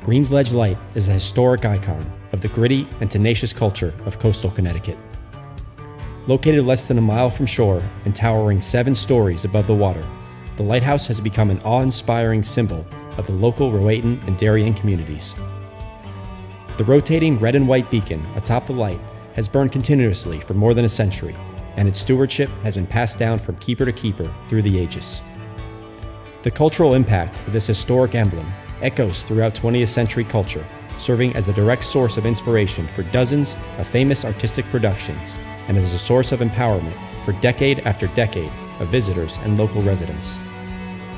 Green's Ledge Light is a historic icon of the gritty and tenacious culture of coastal Connecticut. Located less than a mile from shore and towering 7 stories above the water, the lighthouse has become an awe-inspiring symbol of the local Rowayton and Darien communities. The rotating red and white beacon atop the light has burned continuously for more than a century, and its stewardship has been passed down from keeper to keeper through the ages. The cultural impact of this historic emblem echoes throughout 20th century culture, serving as the direct source of inspiration for dozens of famous artistic productions and as a source of empowerment for decade after decade of visitors and local residents.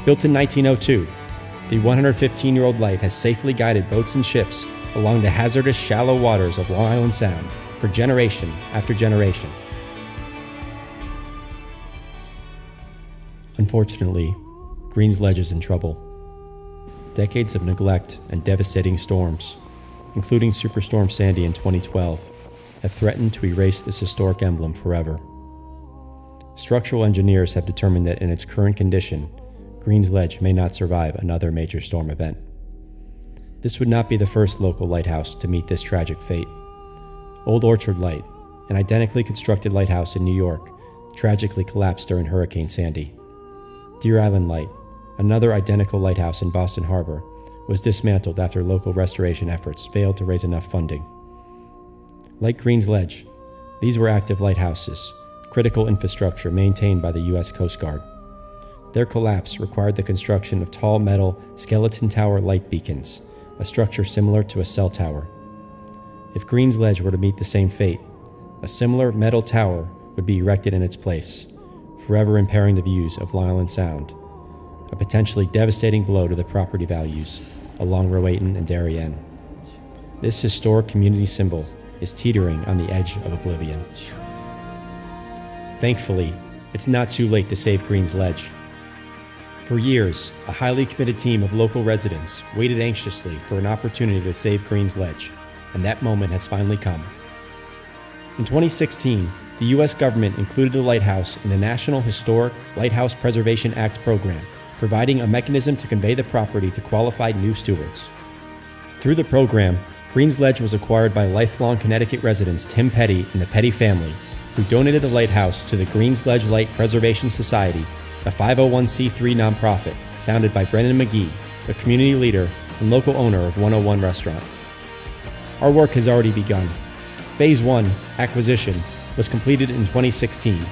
Built in 1902, the 115-year-old light has safely guided boats and ships along the hazardous shallow waters of Long Island Sound for generation after generation. Unfortunately, Green's Ledge is in trouble. Decades of neglect and devastating storms, including Superstorm Sandy in 2012, have threatened to erase this historic emblem forever. Structural engineers have determined that in its current condition, Green's Ledge may not survive another major storm event. This would not be the first local lighthouse to meet this tragic fate. Old Orchard Light, an identically constructed lighthouse in New York, tragically collapsed during Hurricane Sandy. Deer Island Light, another identical lighthouse in Boston Harbor, was dismantled after local restoration efforts failed to raise enough funding. Like Green's Ledge, these were active lighthouses, critical infrastructure maintained by the U.S. Coast Guard. Their collapse required the construction of tall metal skeleton tower light beacons, a structure similar to a cell tower. If Green's Ledge were to meet the same fate, a similar metal tower would be erected in its place, forever impairing the views of Long Island Sound, a potentially devastating blow to the property values along Rowayton and Darien. This historic community symbol is teetering on the edge of oblivion. Thankfully, it's not too late to save Green's Ledge. For years, a highly committed team of local residents waited anxiously for an opportunity to save Green's Ledge, and that moment has finally come. In 2016, the U.S. government included the lighthouse in the National Historic Lighthouse Preservation Act program, providing a mechanism to convey the property to qualified new stewards. Through the program, Green's Ledge was acquired by lifelong Connecticut residents Tim Petty and the Petty family, who donated the lighthouse to the Green's Ledge Light Preservation Society, a 501c3 nonprofit founded by Brendan McGee, a community leader and local owner of 101 Restaurant. Our work has already begun. Phase 1, acquisition, was completed in 2016.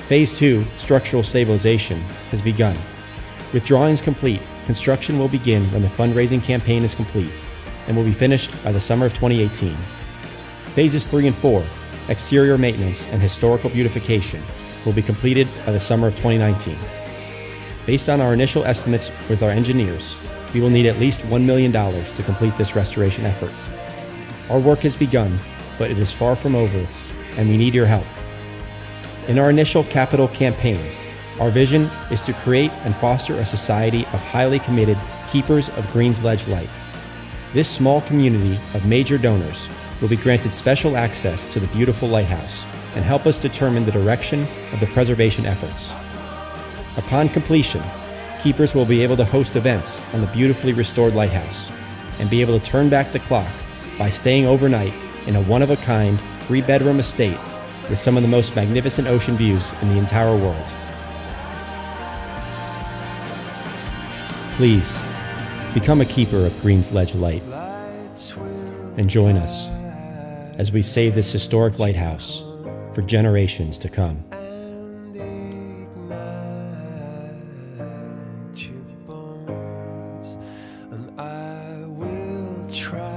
Phase 2, structural stabilization, has begun. With drawings complete, construction will begin when the fundraising campaign is complete and will be finished by the summer of 2018. Phases 3 and 4, exterior maintenance and historical beautification, will be completed by the summer of 2019. Based on our initial estimates with our engineers, we will need at least $1 million to complete this restoration effort. Our work has begun, but it is far from over, and we need your help. In our initial capital campaign, our vision is to create and foster a society of highly committed keepers of Green's Ledge Light. This small community of major donors will be granted special access to the beautiful lighthouse and help us determine the direction of the preservation efforts. Upon completion, keepers will be able to host events on the beautifully restored lighthouse and be able to turn back the clock by staying overnight in a one-of-a-kind 3-bedroom estate with some of the most magnificent ocean views in the entire world. Please, become a keeper of Green's Ledge Light and join us as we save this historic lighthouse for generations to come. And I will try.